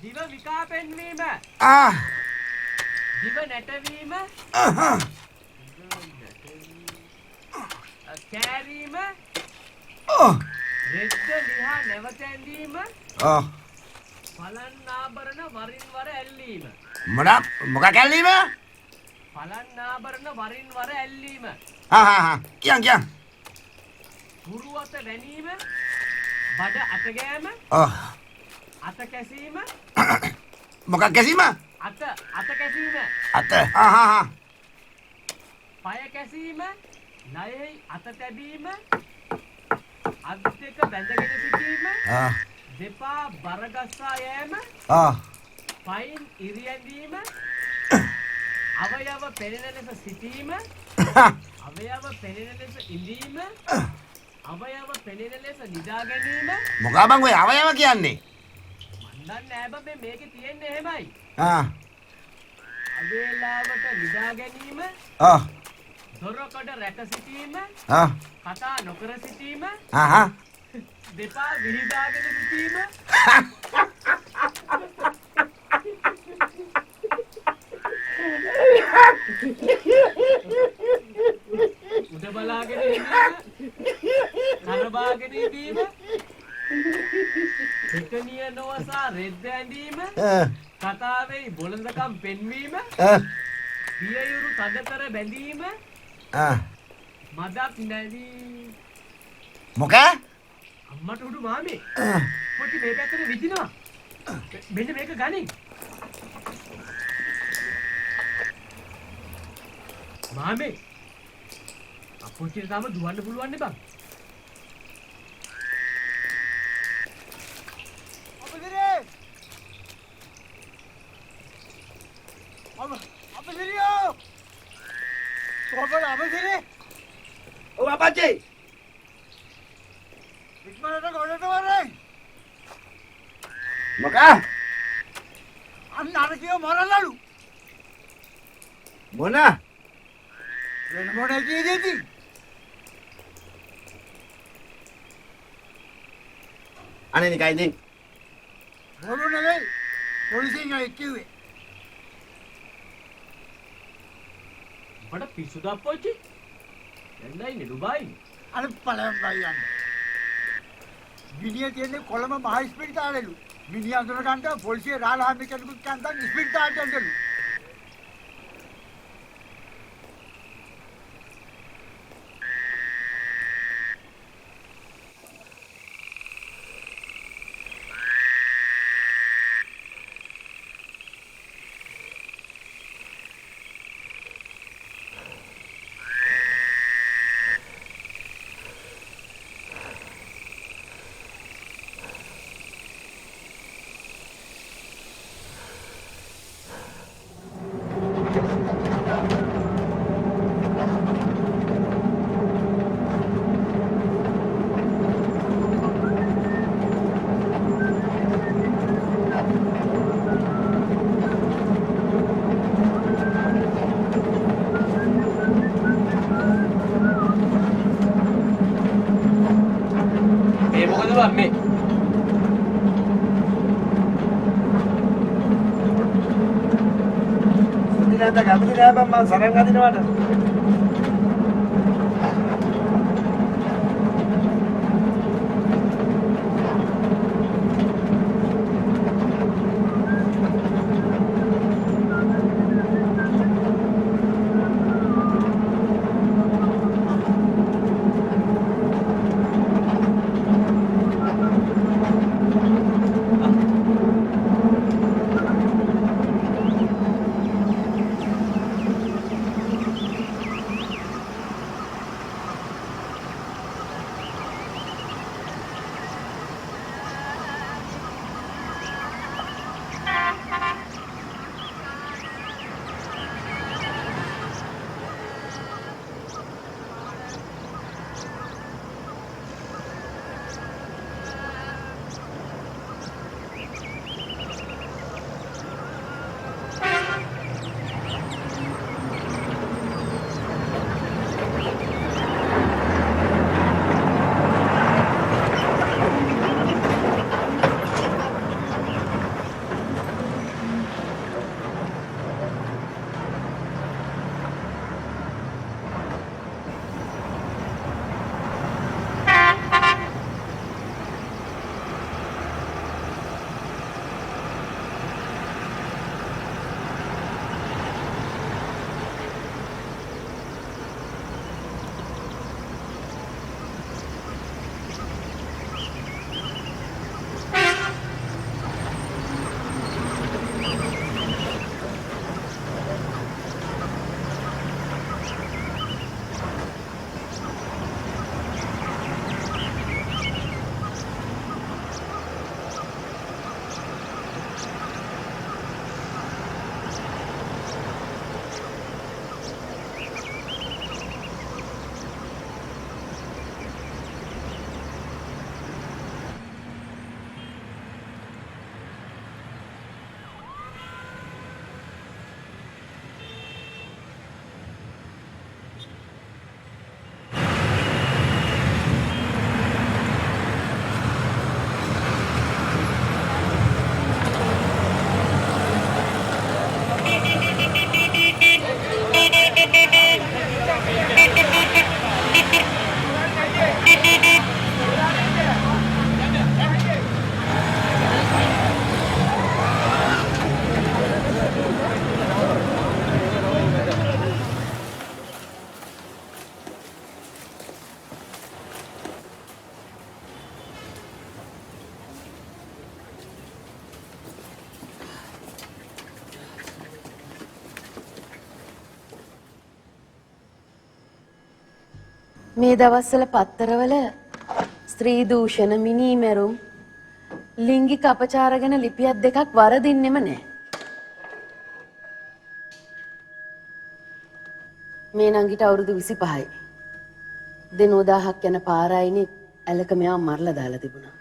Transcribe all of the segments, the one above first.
දිව විකා පෙන්වීම. දිව නැටවීම. කෑරීම. රෙද්ද ලිහා නැවත ඇඳීම. පලන්නාභරණ වරින් වර ඇල්ලීම. මොකක් ඇල්ලීම? පලන්නාභරණ වරින් වර ඇල්ලීම. කියන්. හුරු අත වැනීම. බඩ අත ගෑම. අත කැසීම. මොකක් කැසීම? අත කැසීම. අත. පය කැසීම. නයෙහි අත තැබීම. අත් දෙක බැඳගෙන සිටීම. දෙපා බරගස්සා යෑම. පයින් ඉරියැඳීම. අවයව පෙනෙන ලෙස සිටීම. අවයව පෙනෙන ලෙස ඉඳීම. අවයව පෙනෙන ලෙස නිදා ගැනීම. මොකා බං ඔය අවයව කියන්නේ? මන් දන්නේ නෑ බං මේකේ තියෙන්නේ එහෙමයි. අවේලාවට නිදා ගැනීම. දොරකඩ රැක සිටීම. කතා නොකර සිටීම. දෙපා විහිදාගෙන සිටීම. උඩ බලාගෙන ඉඳීම. කරබාගෙන ඉඳීම. එකනිය නොවසා රෙද්ද ඇඳීම. කතාවේ බොළඳකම් පෙන්වීම. පියයුරු තද කර බැඳීම. මදක් නැවී. මොක? අම්මට උඩු මාමේ. පොටි මේ පැත්තට විදිනවා. මෙන්න මේක ගනින්. මාමේ. අපොච්චිට තාම දුවන්න පුළුවන් නේ බං. ඔව් අපච්චි. ඉක්මනට ගොඩට වරේ. මොක? අන්න අර කියව මරලලු. මොන? වෙන මොන කීයේදී? අනේ නිකයි ඉතින්. බොරු නෙවෙයි. පොලිසියෙන් අය කිව්වේ. මට පිස්සුද අපොච්චි? දැන් ඉන්නේ ඩුබායි. අර පළයන් බයියන්. මිනිහ තියන්නේ කොළඹ මහ ඉස්පිරිතාලෙලු. මිනිහ අඳුර ගන්න පොලිසිය රාලහාමි කෙනෙකුට කන්දන් ඉස්පිරිතාලට ඇඳලු. මේ සුදිනාට කැමති නෑ බං මං සරන් අදිනවට. මේ දවස්වල පත්තරවල ස්ත්‍රී දූෂණ, මිනීමැරුම්, ලිංගික අපචාර ගැන ලිපියක් දෙකක් වරදින්නෙම නැහැ. මේ නංගිට අවුරුදු 25යි. දින 1000ක් යන පාරයිනේ ඇලක මෙයා මරලා දාලා තිබුණා.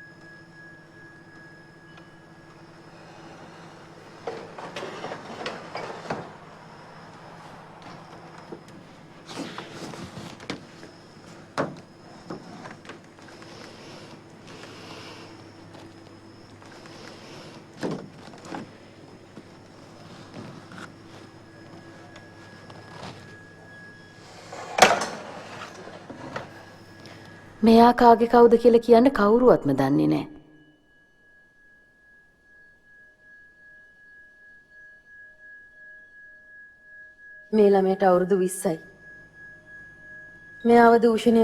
මෙයා කාගේ කවුද කියලා කියන්න කවුරුවත්ම දන්නේ නැහැ. මේ ළමයට අවුරුදු 20යි. මෙයාව දූෂණය